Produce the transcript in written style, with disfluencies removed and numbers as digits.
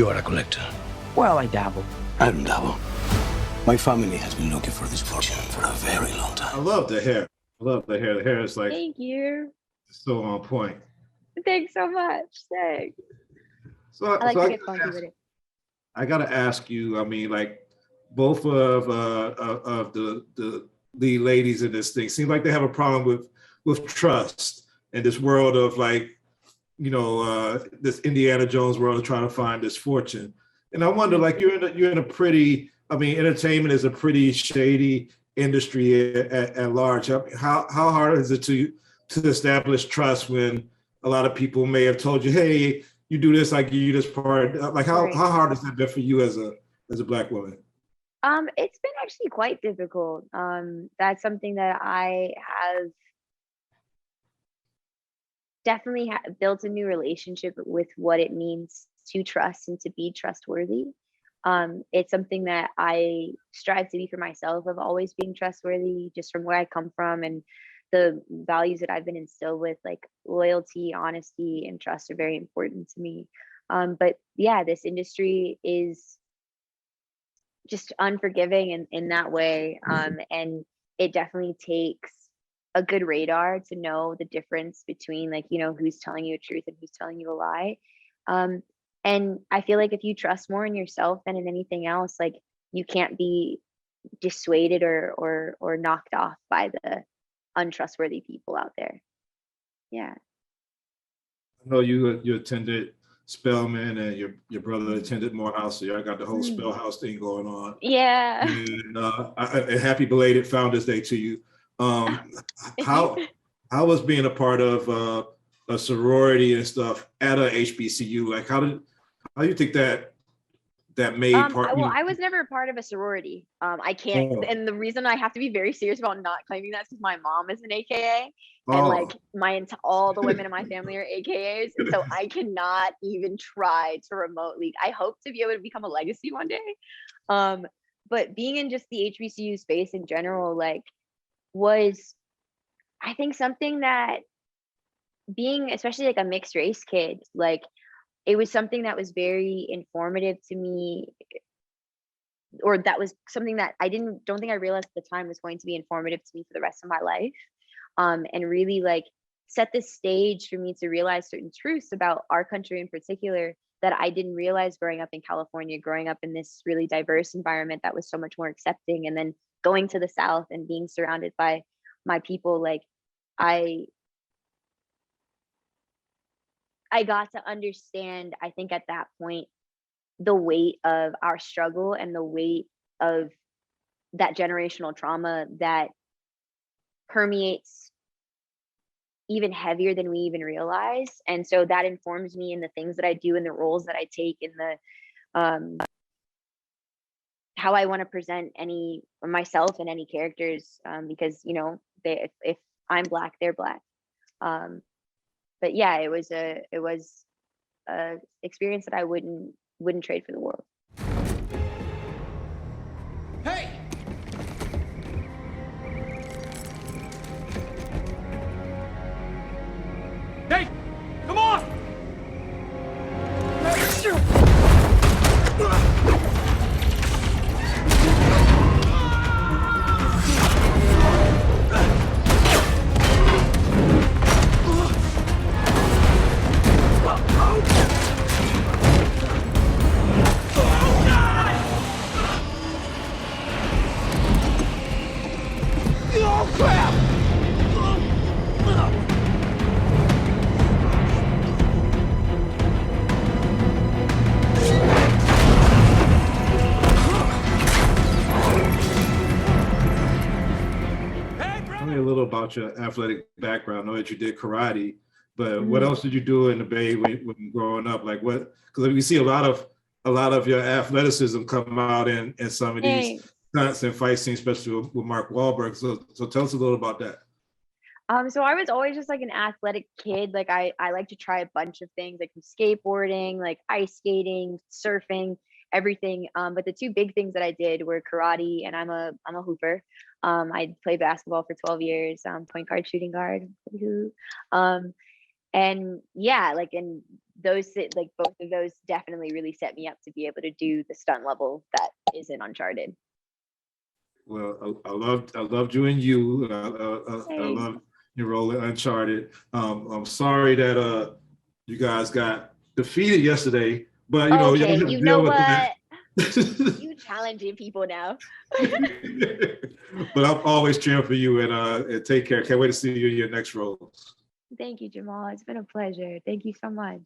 You are a collector. Well, I dabble. I don't dabble. My family has been looking for this fortune for a very long time. I love the hair. I love the hair. The hair is like Thank you. so on point. Thanks so much. Thanks. So I like so to get funky with it. I gotta ask you. I mean, like both of the ladies in this thing seem like they have a problem with trust in this world of like, you know, this Indiana Jones world of trying to find this fortune. And I wonder, like, you're in a pretty. I mean, entertainment is a pretty shady industry at large. I mean, how hard is it to establish trust when a lot of people may have told you, hey, you do this, I give you this part. Like how hard has that been for you as a Black woman? It's been actually quite difficult. That's something that I have definitely built a new relationship with what it means to trust and to be trustworthy. It's something that I strive to be for myself, of always being trustworthy, just from where I come from and the values that I've been instilled with, like loyalty, honesty, and trust are very important to me. But yeah, this industry is just unforgiving in that way. And it definitely takes a good radar to know the difference between, like, you know, who's telling you the truth and who's telling you a lie. And I feel like if you trust more in yourself than in anything else, like you can't be dissuaded or knocked off by the untrustworthy people out there. Yeah. I know you attended Spelman and your brother attended Morehouse, so y'all got the whole Spellhouse thing going on. Yeah. And happy belated Founders Day to you. How was being a part of a sorority and stuff at a HBCU? Like how do you think that made part? Well, I was never a part of a sorority. I can't, and the reason I have to be very serious about not claiming that is because my mom is an AKA, and like all the women in my family are AKAs, and so I cannot even try to remotely. I hope to be able to become a legacy one day, but being in just the HBCU space in general, like, was, I think, something that, being especially like a mixed race kid, like, it was something that was very informative to me, or that was something that I don't think I realized at the time was going to be informative to me for the rest of my life, and really like set the stage for me to realize certain truths about our country in particular that I didn't realize growing up in California, growing up in this really diverse environment that was so much more accepting, and then going to the South and being surrounded by my people. Like, I got to understand, I think at that point, the weight of our struggle and the weight of that generational trauma that permeates even heavier than we even realize. And so that informs me in the things that I do, in the roles that I take, in the how I want to present myself and any characters, because, you know, if I'm Black, they're Black. But yeah, it was a experience that I wouldn't trade for the world. Hey! Hey! Come on! About your athletic background. I know that you did karate, but what else did you do in the Bay when growing up? Like what? Because we see a lot of your athleticism come out in some of these stunts and fight scenes, especially with Mark Wahlberg. So tell us a little about that. So I was always just like an athletic kid. Like I like to try a bunch of things, like skateboarding, like ice skating, surfing, everything. But the two big things that I did were karate, and I'm a hooper. I played basketball for 12 years, point guard, shooting guard. And yeah, like, and like both of those definitely really set me up to be able to do the stunt level that is in Uncharted. Well, I loved you and you. I love your role in Uncharted. I'm sorry that you guys got defeated yesterday, but you know, okay, you know what? You challenging people now. But I'm always cheering for you, and take care. Can't wait to see you in your next role. Thank you, Jamal. It's been a pleasure. Thank you so much.